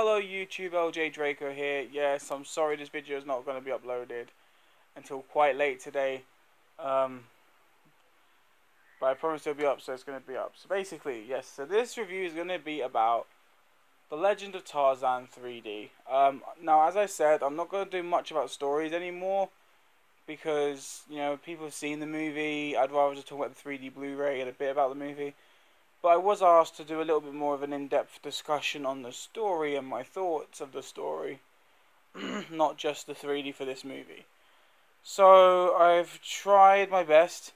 Hello YouTube, LJ Draco here. Yes, I'm sorry this video is not going to be uploaded until quite late today. But I promise it'll be up, so it's going to be up. So basically, yes, so this review is going to be about The Legend of Tarzan 3D. Now, as I said, I'm not going to do much about stories anymore because, you know, people have seen the movie. I'd rather just talk about the 3D Blu-ray and a bit about the movie. But I was asked to do a little bit more of an in-depth discussion on the story and my thoughts of the story, not just the 3D for this movie. So I've tried my best.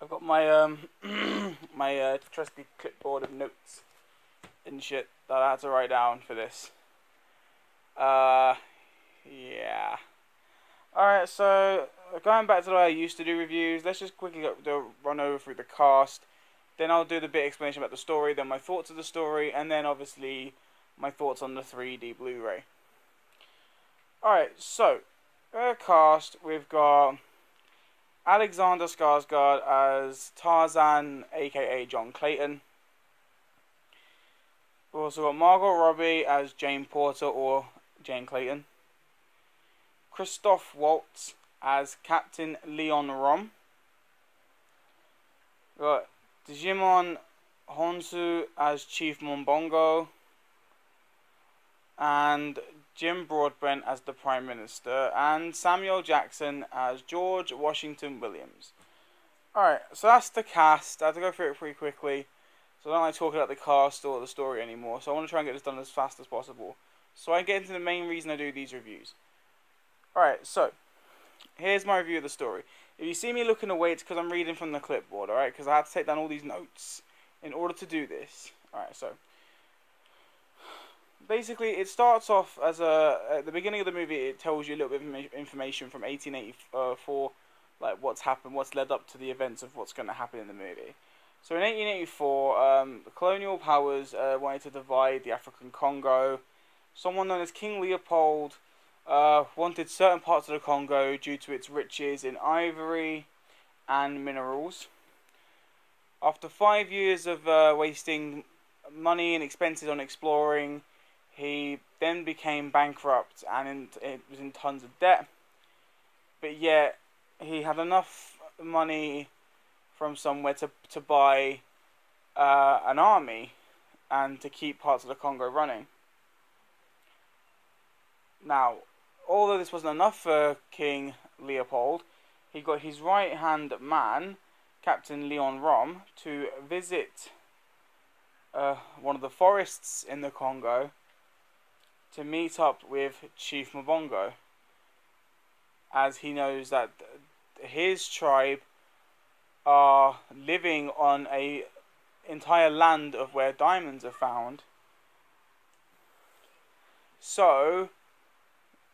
I've got my my trusty clipboard of notes and shit that I had to write down for this. Yeah. Alright, so going back to the way I used to do reviews, let's just quickly run over through the cast. Then I'll do the bit explanation about the story, then my thoughts of the story, and then obviously my thoughts on the 3D Blu-ray. Alright, so, cast, we've got Alexander Skarsgård as Tarzan, aka John Clayton. We've also got Margot Robbie as Jane Porter or Jane Clayton. Christoph Waltz as Captain Leon Rom. We've got Digimon Honsu as Chief Mombongo, and Jim Broadbent as the Prime Minister, and Samuel Jackson as George Washington Williams. Alright, so that's the cast. I have to go through it pretty quickly, so I don't like talking about the cast or the story anymore, so I want to try and get this done as fast as possible, so I get into the main reason I do these reviews. Alright, so, here's my review of the story. If you see me looking away, it's because I'm reading from the clipboard, alright? Because I have to take down all these notes in order to do this. Alright, so basically it starts off as at the beginning of the movie, it tells you a little bit of information from 1884, like what's happened, what's led up to the events of what's going to happen in the movie. So in 1884, the colonial powers wanted to divide the African Congo. Someone known as King Leopold wanted certain parts of the Congo due to its riches in ivory and minerals. After 5 years of wasting money and expenses on exploring, he then became bankrupt and it was in tons of debt. But yet, he had enough money from somewhere to buy an army and to keep parts of the Congo running. Now, although this wasn't enough for King Leopold, he got his right-hand man, Captain Leon Rom, to visit one of the forests in the Congo to meet up with Chief Mbongo, as he knows that his tribe are living on a entire land of where diamonds are found. So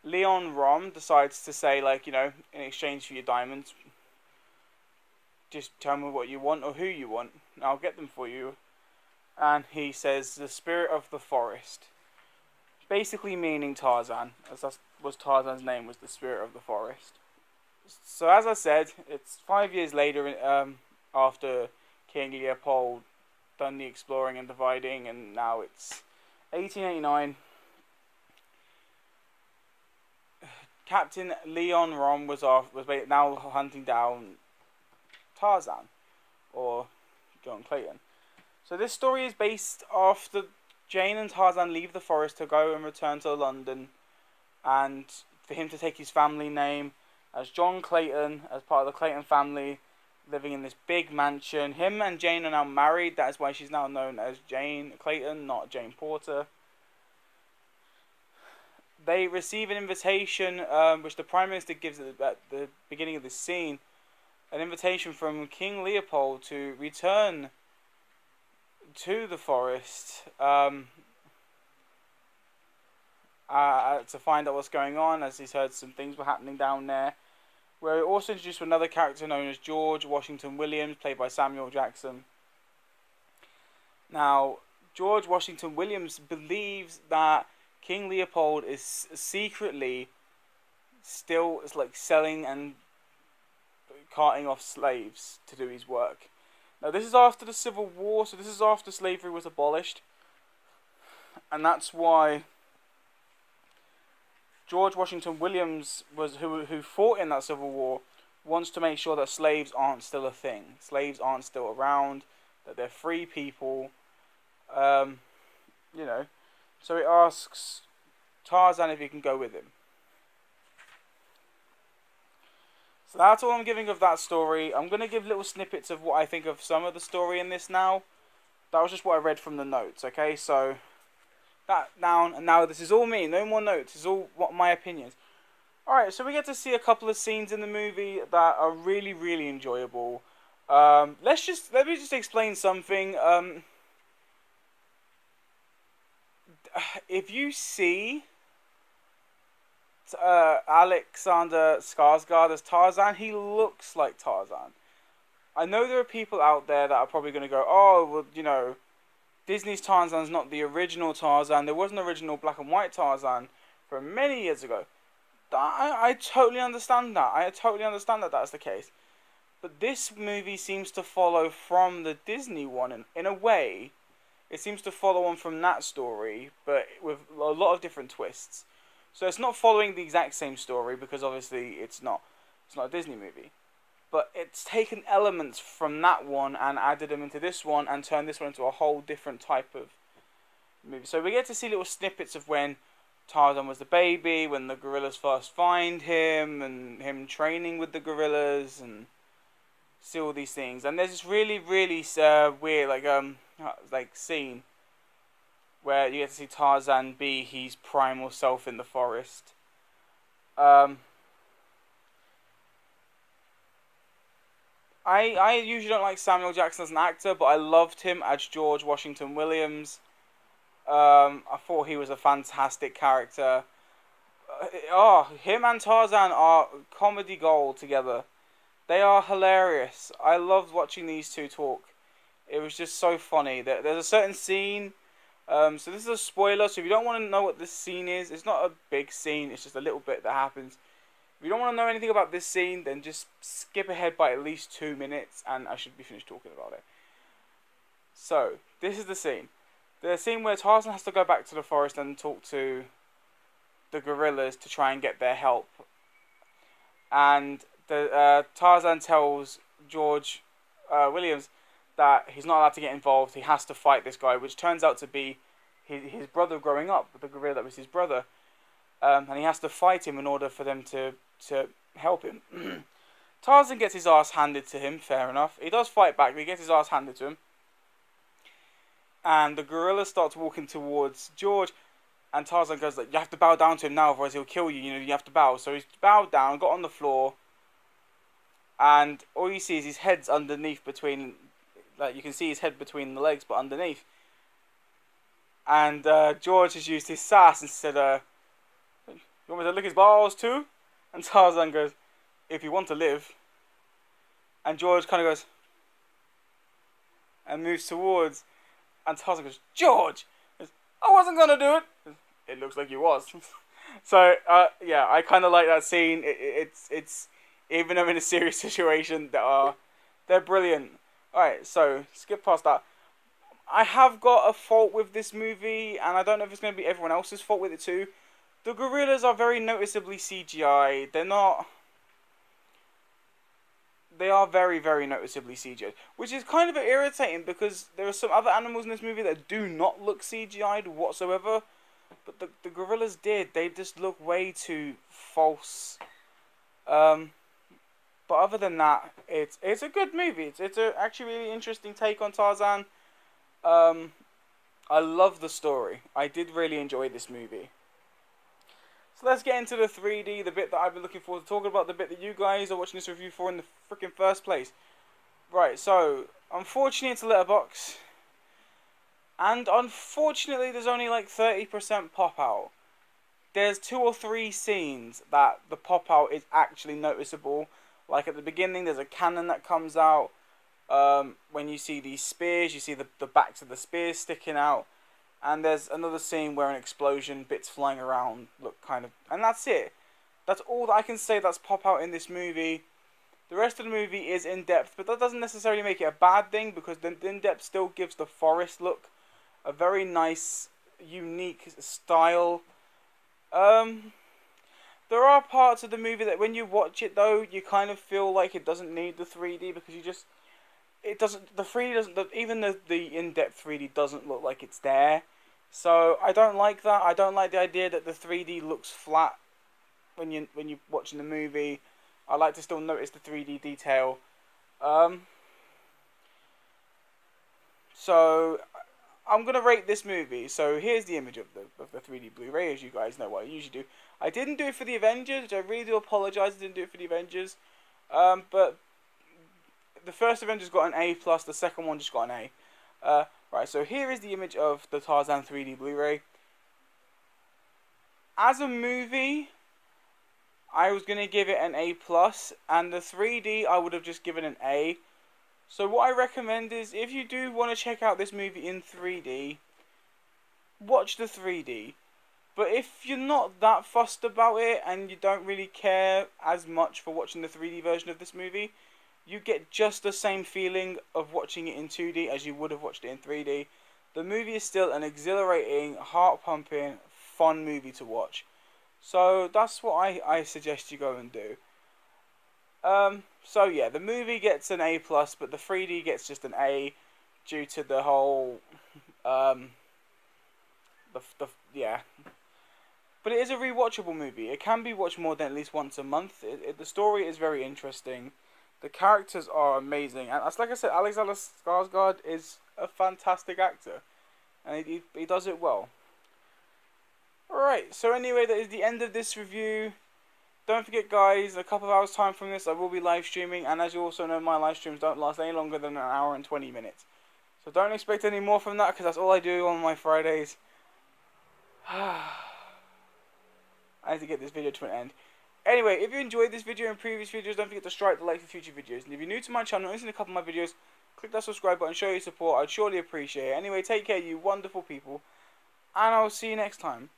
Leon Rom decides to say, like, you know, in exchange for your diamonds, just tell me what you want or who you want, and I'll get them for you. And he says, the spirit of the forest. Basically meaning Tarzan, as that was Tarzan's name, was the spirit of the forest. So as I said, it's 5 years later, after King Leopold done the exploring and dividing, and now it's 1889. Captain Leon Rom was now hunting down Tarzan, or John Clayton. So this story is based after Jane and Tarzan leave the forest to go and return to London, and for him to take his family name as John Clayton, as part of the Clayton family, living in this big mansion. Him and Jane are now married, that is why she's now known as Jane Clayton, not Jane Porter. They receive an invitation, which the Prime Minister gives at the beginning of this scene, an invitation from King Leopold to return to the forest to find out what's going on, as he's heard some things were happening down there. We're also introduced to another character known as George Washington Williams, played by Samuel Jackson. Now, George Washington Williams believes that King Leopold is secretly still selling and carting off slaves to do his work. Now, this is after the Civil War, so this is after slavery was abolished, and that's why George Washington Williams was who fought in that Civil War, wants to make sure that slaves aren't still a thing. Slaves aren't still around, that they're free people. You know, so he asks Tarzan if he can go with him. So that's all I'm giving of that story. I'm going to give little snippets of what I think of some of the story in this now. That was just what I read from the notes, okay? So, that down, and now this is all me, no more notes. This is all what my opinions. Alright, so we get to see a couple of scenes in the movie that are really, really enjoyable. Let me just explain something. If you see Alexander Skarsgård as Tarzan, he looks like Tarzan. I know there are people out there that are probably going to go, oh, well, you know, Disney's Tarzan's not the original Tarzan. There was an original black and white Tarzan from many years ago. I totally understand that. I totally understand that that's the case. But this movie seems to follow from the Disney one in a way. It seems to follow on from that story, but with a lot of different twists. So it's not following the exact same story, because obviously it's not a Disney movie. But it's taken elements from that one and added them into this one and turned this one into a whole different type of movie. So we get to see little snippets of when Tarzan was the baby, when the gorillas first find him, and him training with the gorillas, and see all these things. And there's this really, really weird, like scene where you get to see Tarzan be his primal self in the forest. I usually don't like Samuel Jackson as an actor, but I loved him as George Washington Williams. I thought he was a fantastic character. Him and Tarzan are comedy gold together. They are hilarious. I loved watching these two talk. It was just so funny. There's a certain scene. So this is a spoiler, so if you don't want to know what this scene is, it's not a big scene, it's just a little bit that happens. If you don't want to know anything about this scene, then just skip ahead by at least 2 minutes, and I should be finished talking about it. So, this is the scene. The scene where Tarzan has to go back to the forest and talk to the gorillas to try and get their help. And Tarzan tells George Williams that he's not allowed to get involved, he has to fight this guy, which turns out to be his brother growing up, the gorilla that was his brother. And he has to fight him in order for them to help him. Tarzan gets his ass handed to him, fair enough. He does fight back, but he gets his ass handed to him. And the gorilla starts walking towards George, and Tarzan goes like, you have to bow down to him now, otherwise he'll kill you, you have to bow. So he's bowed down, got on the floor, and all you see is his head's underneath between, like you can see his head between the legs, but underneath. And George has used his sass and said, you want me to lick his balls too? And Tarzan goes, if you want to live. And George kind of goes, and moves towards, and Tarzan goes, George! Goes, I wasn't going to do it. It looks like you was. So, yeah, I kind of like that scene. It's even though in a serious situation, they're brilliant. Alright, so, skip past that. I have got a fault with this movie, and I don't know if it's going to be everyone else's fault with it too. The gorillas are very noticeably CGI. They are very, very noticeably CGI. Which is kind of irritating because there are some other animals in this movie that do not look CGI'd whatsoever. But the gorillas did. They just look way too false. But other than that, it's a good movie. It's a actually really interesting take on Tarzan. I love the story. I did really enjoy this movie. So let's get into the 3D, the bit that I've been looking forward to talking about, the bit that you guys are watching this review for in the freaking first place. Right, so, unfortunately it's a letterbox. And unfortunately there's only like 30% pop out. There's 2 or 3 scenes that the pop out is actually noticeable. Like at the beginning there's a cannon that comes out. When you see these spears, you see the backs of the spears sticking out. And there's another scene where an explosion, bits flying around, look kind of... And that's it. That's all that I can say that's pop out in this movie. The rest of the movie is in-depth, but that doesn't necessarily make it a bad thing, because the in-depth still gives the forest look a very nice, unique style. There are parts of the movie that when you watch it though, you kind of feel like it doesn't need the 3D because it doesn't, the 3D doesn't, even the in-depth 3D doesn't look like it's there. So I don't like that. I don't like the idea that the 3D looks flat when you're watching the movie. I like to still notice the 3D detail. So I'm gonna rate this movie. So here's the image of the 3D Blu-ray, as you guys know what I usually do. I didn't do it for the Avengers, which I really do apologize. I didn't do it for the Avengers, but the first Avengers got an A plus. The second one just got an A. Right. So here is the image of the Tarzan 3D Blu-ray. As a movie, I was gonna give it an A plus, and the 3D I would have just given an A. So what I recommend is, if you do want to check out this movie in 3D, watch the 3D. But if you're not that fussed about it, and you don't really care as much for watching the 3D version of this movie, you get just the same feeling of watching it in 2D as you would have watched it in 3D. The movie is still an exhilarating, heart-pumping, fun movie to watch. So that's what I suggest you go and do. So yeah, the movie gets an A plus, but the 3D gets just an A due to the whole, yeah. But it is a rewatchable movie. It can be watched more than at least once a month. The story is very interesting. The characters are amazing, and as like I said, Alexander Skarsgård is a fantastic actor, and he does it well. Alright, so anyway, that is the end of this review. Don't forget, guys, a couple of hours time from this I will be live streaming, and as you also know, my live streams don't last any longer than an hour and 20 minutes. So don't expect any more from that, because that's all I do on my Fridays. I need to get this video to an end. Anyway, if you enjoyed this video and previous videos, don't forget to strike the like for future videos. And if you're new to my channel and listening to a couple of my videos, click that subscribe button, show your support. I'd surely appreciate it. Anyway, take care, you wonderful people, and I'll see you next time.